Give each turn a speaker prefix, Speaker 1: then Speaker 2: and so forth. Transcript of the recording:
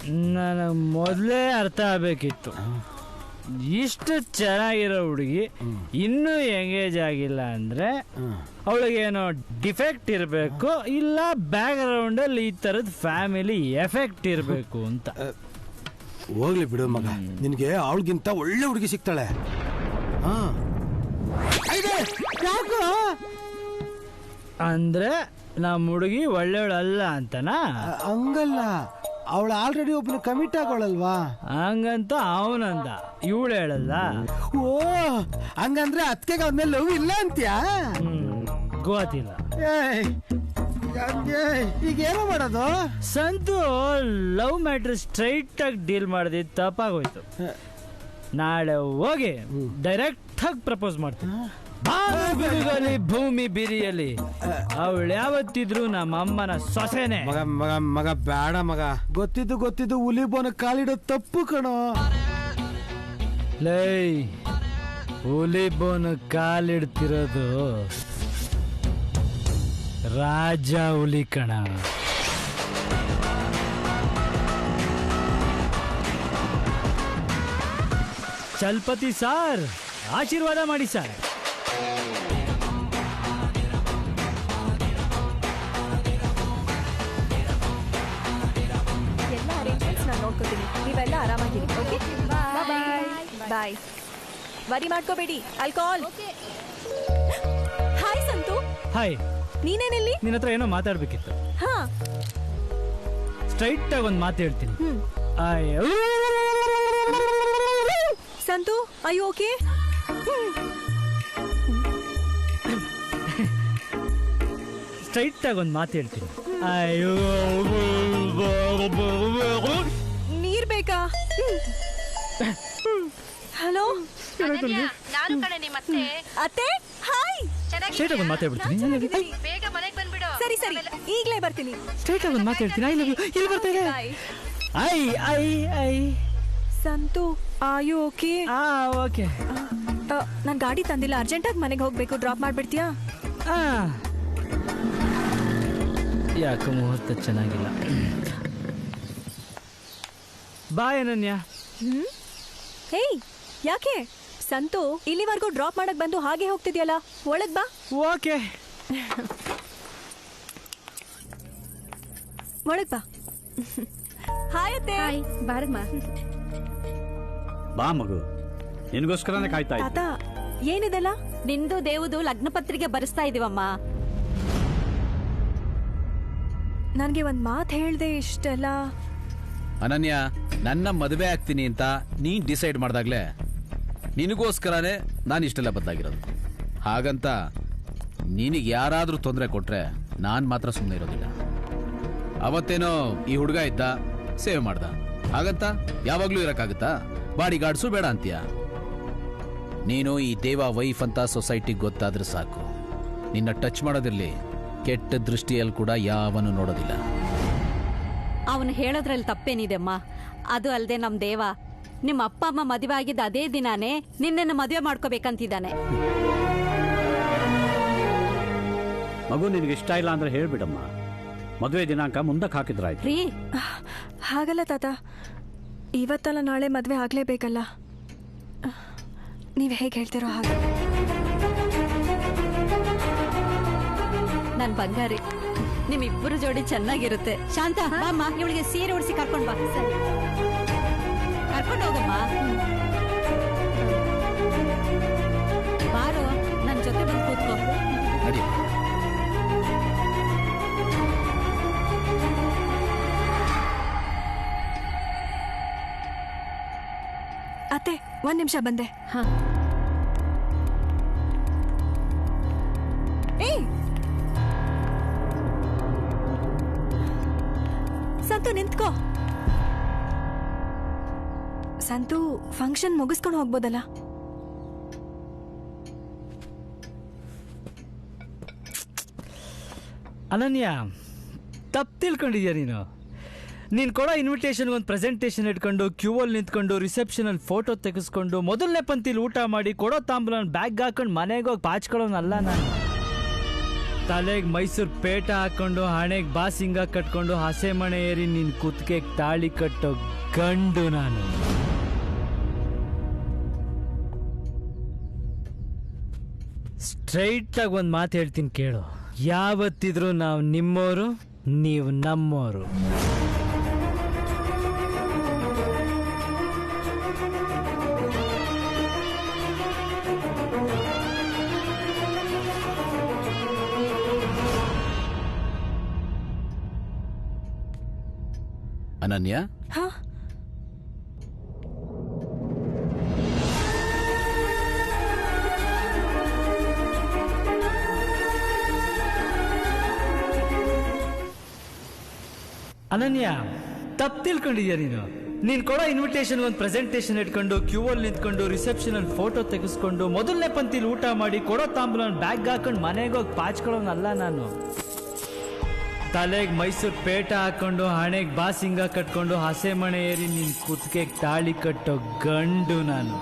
Speaker 1: ನನಗೆ ಮೊದಲೇ ಅರ್ಥ ಆಗಬೇಕಿತ್ತು. ಇಷ್ಟು ಚೆನ್ನಾಗಿರೋ ಹುಡುಗಿ ಇನ್ನೂ ಎಂಗೇಜ್ ಆಗಿಲ್ಲ ಅಂದರೆ ಅವಳಿಗೇನೋ ಡಿಫೆಕ್ಟ್ ಇರಬೇಕು, ಇಲ್ಲ ಬ್ಯಾಕ್ಗ್ರೌಂಡಲ್ಲಿ ಈ ಥರದ ಫ್ಯಾಮಿಲಿ ಎಫೆಕ್ಟ್ ಇರಬೇಕು ಅಂತ.
Speaker 2: ಹೋಗ್ಲಿ ಬಿಡು ಮಗ, ನಿನಗೆ ಅವಳಿಗಿಂತ ಒಳ್ಳೆ ಹುಡುಗಿ ಸಿಗ್ತಾಳೆ.
Speaker 1: ಅಂದ್ರೆ ನಮ್ಮ ಹುಡುಗಿ ಒಳ್ಳೆಯವಳಲ್ಲ ಅಂತನಾ?
Speaker 2: ಹಂಗಲ್ಲ, ಅವಳು ಆಲ್ರೆಡಿ ಒಬ್ಬನು ಕಮಿಟ್ ಆಗೋಳಲ್ವಾ,
Speaker 1: ಹಂಗಂತ ಅವನಂದ. ಇವಳು ಹೇಳಲ್ಲ.
Speaker 2: ಓ ಹಂಗಂದ್ರೆ ಅದಕ್ಕೆ ಅವ್ನ ಮೇಲೆ ಲವ್ ಇಲ್ಲ ಅಂತ್ಯಾ?
Speaker 1: ಗೊತ್ತಿಲ್ಲ.
Speaker 2: ಈಗ ಏನೋ ಮಾಡೋದು?
Speaker 1: ಸಂತು ಲವ್ ಮ್ಯಾಟ್ರ್ ಸ್ಟ್ರೈಟ್ ಆಗಿ ಡೀಲ್ ಮಾಡಿದ ತಪ್ಪಾಗೋಯ್ತು. ನಾಳೆ ಹೋಗಿ ಡೈರೆಕ್ಟ್ ಆಗಿ ಪ್ರಪೋಸ್ ಮಾಡ್ತೀನಿ. ಭೂಮಿ ಬಿರಿಯಲಿ ಅವಳು ಯಾವತ್ತಿದ್ರು ನಮ್ಮ ಅಮ್ಮನ ಸೊಸೆನೆ.
Speaker 2: ಮಗ ಮಗ ಮಗ ಬೇಡ ಮಗ, ಗೊತ್ತಿದ್ದು ಹುಲಿ ಬೋನ ಕಾಲಿಡೋ ತಪ್ಪು ಕಣೋ.
Speaker 1: ಲೈ, ಹುಲಿ ಬೋನ ಕಾಲಿಡ್ತಿರೋದು ರಾಜ ಹುಲಿ ಕಣ. ಚಲ್ಪತಿ ಸಾರ್, ಆಶೀರ್ವಾದ ಮಾಡಿ ಸರ್.
Speaker 3: ಎಲ್ಲ ಅರೇಂಜ್ಮೆಂಟ್ಸ್ ನಾನು ನೋಡ್ಕೋತೀನಿ, ನೀವೆಲ್ಲ ಆರಾಮಾಗಿರಿ. ಓಕೆ, ಬಾಯ್ ಬಾಯ್. ವರಿ ಮಾಡ್ಕೋಬೇಡಿ. ಆಲ್ಕೋಹಾಲ್. ಹಾಯ್ ಸಂತು.
Speaker 1: ಹಾಯ್.
Speaker 3: ನೀನೇನೆಲ್ಲಿ?
Speaker 1: ನಿನ್ನ ಹತ್ರ ಏನೋ ಮಾತಾಡ್ಬೇಕಿತ್ತು.
Speaker 3: ಹಾ,
Speaker 1: ಸ್ಟ್ರೈಟ್ ಆಗಿ ಒಂದು ಮಾತು ಹೇಳ್ತೀನಿ.
Speaker 3: Santu, I okay?
Speaker 1: ಸ್ಟ್ರೈಟ್ ಆಗಿ ಒಂದು ಮಾತು ಹೇಳ್ತೀನಿ.
Speaker 3: ನೀರ್ ಬೇಕಾ? ಹಲೋ,
Speaker 4: ನಾನು ಕಣೆ ನಿಮ್ಮ
Speaker 3: ಅತ್ತೆ. ಹಾಯ್.
Speaker 1: ಸ್ಟ್ರೈಟ್ ಆಗಿ ಒಂದು ಮಾತು ಹೇಳ್ಬಿಡ್ತೀನಿ.
Speaker 4: ಬೇಗ ಮನೆಗೆ ಬಂದ್ಬಿಡು.
Speaker 3: ಸರಿ ಸರಿ, ಈಗಲೇ ಬರ್ತೀನಿ.
Speaker 1: ಸ್ಟ್ರೈಟ್ ಆಗಿ ಒಂದು ಮಾತು ಹೇಳ್ತೀನಿ. I love you. ಇಲ್ಲಿ ಬರ್ತಾ ಇದೆ. I I I
Speaker 3: Santhu, are you okay?
Speaker 1: Okay.
Speaker 3: ನಾನು ಗಾಡಿ ತಂದಿಲ್ಲ, ಅರ್ಜೆಂಟಾಗಿ ಮನೆಗೆ ಹೋಗ್ಬೇಕು. ಡ್ರಾಪ್ ಮಾಡ್ಬಿಡ್ತೀಯಾ?
Speaker 1: ಯಾಕೆ ಮುಹೂರ್ತ ಚೆನ್ನಾಗಿಲ್ಲ. ಬಾಯ್ ಅನನ್ಯ.
Speaker 3: ಹೇಯ್, ಯಾಕೆ? ಸಂತು, ಇಲ್ಲಿವರೆಗೂ ಡ್ರಾಪ್ ಮಾಡಕ್ ಬಂದು ಹಾಗೆ ಹೋಗ್ತಿದ್ಯಲ್ಲ, ಒಳಗ್ ಬಾ.
Speaker 1: ಓಕೆ.
Speaker 3: ಒಳಗ್ ಬಾ. ಹಾಯ್ ಅತ್ತೆ.
Speaker 4: ಬಾರಮ್ಮ.
Speaker 5: ಬಾ ಮಗು, ನಿನಗೋಸ್ಕರನೇ ಕಾಯ್ತಾ ಇದ್ದೆ.
Speaker 3: ತಾತ, ಏನಿದೆಲ್ಲ?
Speaker 4: ನಿಂದು ದೇವುದು ಲಗ್ನ ಪತ್ರಿಕೆ ಬರೆಸ್ತಾ ಇದೀವಮ್ಮ.
Speaker 3: ನನ್ಗೆ ಒಂದ್ ಮಾತು ಹೇಳ್ದೆ ಇಷ್ಟೆಲ್ಲ.
Speaker 6: ಅನನ್ಯ, ನನ್ನ ಮದುವೆ ಆಗ್ತೀನಿ ಅಂತ ನೀನ್ ಡಿಸೈಡ್ ಮಾಡ್ದಾಗ್ಲೇ ನಿನಗೋಸ್ಕರನೇ ನಾನು ಇಷ್ಟೆಲ್ಲ ಬದಲಾಗಿರೋದು. ಹಾಗಂತ ನಿನಗೆ ಯಾರಾದ್ರೂ ತೊಂದರೆ ಕೊಟ್ರೆ ನಾನ್ ಮಾತ್ರ ಸುಮ್ಮನೆ ಇರೋದಿಲ್ಲ. ಅವತ್ತೇನೋ ಈ ಹುಡುಗ ಇದ್ದ, ಸೇವ್ ಮಾಡ್ದ, ಹಾಗಂತ ಯಾವಾಗ್ಲೂ ಇರಕ್ಕಾಗತ್ತಾ? ಬಾಡಿ ಗಾರ್ಡ್ಸು ಬೇಡ ಅಂತೀಯ? ನೀನು ಈ ದೇವ ವೈಫ್ ಅಂತ ಸೊಸೈಟಿಗೆ ಗೊತ್ತಾದ್ರೆ ಸಾಕು, ನಿನ್ನ ಟಚ್ ಮಾಡೋದಿರ್ಲಿ, ಕೆಟ್ಟ ದೃಷ್ಟಿಯಲ್ಲಿ ಕೂಡ ಯಾವನು ನೋಡೋದಿಲ್ಲ.
Speaker 4: ಅವನು ಹೇಳೋದ್ರಲ್ಲಿ ತಪ್ಪೇನಿದೆ ಅಮ್ಮ. ಅದು ಅಲ್ಲದೆ ನಮ್ ದೇವ ನಿಮ್ಮ ಅಪ್ಪ ಅಮ್ಮ ಮದುವೆ ಆಗಿದ್ದ ಅದೇ ದಿನಾನೇ ನಿನ್ನನ್ನು ಮದುವೆ ಮಾಡ್ಕೋಬೇಕಂತಿದ್ದಾನೆ.
Speaker 5: ಮಗು, ನಿನಗೆ ಇಷ್ಟ ಇಲ್ಲ ಅಂದ್ರೆ ಹೇಳ್ಬಿಡಮ್ಮ. ಮದುವೆ ದಿನಾಂಕ ಮುಂದಕ್ಕೆ ಹಾಕಿದ್ರಾಯ್ತು.
Speaker 4: ರೀ,
Speaker 3: ಹಾಗಲ್ಲ ತಾತ, ಇವತ್ತಲ್ಲ ನಾಳೆ ಮದ್ವೆ ಆಗ್ಲೇಬೇಕಲ್ಲ. ನೀವ್ ಹೇಗೆ ಹೇಳ್ತಿರೋ ಹಾಗೆ.
Speaker 4: ನನ್ ಬಂಗಾರಿ, ನಿಮ್ಮಿಬ್ಬರು ಜೋಡಿ ಚೆನ್ನಾಗಿರುತ್ತೆ. ಶಾಂತ, ಬಾಮ್ಮ, ಇವಳಿಗೆ ಸೀರೆ ಉಡಿಸಿ ಕರ್ಕೊಂಡ್ ಬಾ. ಕರ್ಕೊಂಡು ಹೋಗಮ್ಮ. ಬಾರು, ನನ್ ಜೊತೆ ಬಂದು ಕೂತ್ಕೋ.
Speaker 6: ನಡಿ.
Speaker 3: ಅತ್ತೆ, ಒಂದ್ ನಿಮಿಷ ಬಂದೆ.
Speaker 4: ಹಾ.
Speaker 3: ಏಯ್ ಸಂತು, ನಿಂತ್ಕೋ. ಸಂತು, ಫಂಕ್ಷನ್ ಮುಗಿಸ್ಕೊಂಡು ಹೋಗ್ಬೋದಲ್ಲ?
Speaker 1: ಅನನ್ಯ, ತಪ್ಪು ತಿಳ್ಕೊಂಡಿದ್ಯಾ ನೀನು. ನೀನು ಕೊಡೋ ಇನ್ವಿಟೇಷನ್ಗೆ ಒಂದು ಪ್ರೆಸೆಂಟೇಷನ್ ಇಟ್ಕೊಂಡು ಕ್ಯೂವಲ್ಲಿ ನಿಂತ್ಕೊಂಡು ರಿಸೆಪ್ಷನಲ್ಲಿ ಫೋಟೋ ತೆಗೆಸ್ಕೊಂಡು ಮೊದಲನೇ ಪಂಕ್ತಿಲಿ ಊಟ ಮಾಡಿ ಕೊಡೋ ತಾಂಬೂಲನ ಬ್ಯಾಗ್ ಹಾಕೊಂಡು ಮನೆಗೆ ಹೋಗಿ ಪಾಚ್ಕೊಳ್ಳೋನಲ್ಲ ನಾನು. ತಲೆಗೆ ಮೈಸೂರು ಪೇಟ ಹಾಕೊಂಡು ಹಣೆಗೆ ಬಾಸಿಂಗ ಕಟ್ಕೊಂಡು ಹಸೆ ಮಣೆ ಏರಿ ನಿನ್ ಕುತ್ತಿಗೆಗೆ ತಾಳಿ ಕಟ್ಟೋ ಗಂಡು ನಾನು. ಸ್ಟ್ರೈಟ್ ಆಗಿ ಒಂದು ಮಾತು ಹೇಳ್ತೀನಿ ಕೇಳು. ಯಾವತ್ತಿದ್ರು ನಾವು ನಿಮ್ಮೋರು, ನೀವು ನಮ್ಮೋರು.
Speaker 6: ಅನನ್ಯ,
Speaker 1: ಅನನ್ಯ, ತಪ್ಪು ತಿಳ್ಕೊಂಡಿದ್ಯಾ ನೀನು. ನೀನ್ ಕೊಡೋ ಇನ್ವಿಟೇಷನ್ ಒಂದು ಪ್ರೆಸೆಂಟೇಷನ್ ಇಟ್ಕೊಂಡು ಕ್ಯೂವಲ್ಲಿ ನಿಂತ್ಕೊಂಡು ರಿಸೆಪ್ಷನ್ ಅಲ್ಲಿ ಫೋಟೋ ತೆಗೆಸ್ಕೊಂಡು ಮೊದಲನೇ ಪಂಕ್ತಿಲಿ ಊಟ ಮಾಡಿ ಕೊಡೋ ತಾಂಬೂಲ ಬ್ಯಾಗ್ ಹಾಕೊಂಡು ಮನೆಗೆ ಹೋಗಿ ಪಾಚ್ಕೊಳ್ಳೋನಲ್ಲ ನಾನು. ತಲೆಗೆ ಮೈಸೂರು ಪೇಟ ಹಾಕೊಂಡು ಹಣೆಗೆ ಬಾಸಿಂಗ ಕಟ್ಕೊಂಡು ಹಸೆ ಮಣೆ ಏರಿ ನಿನ್ ಕುತ್ತಿಗೆಗೆ ತಾಳಿ ಕಟ್ಟೋ ಗಂಡು ನಾನು.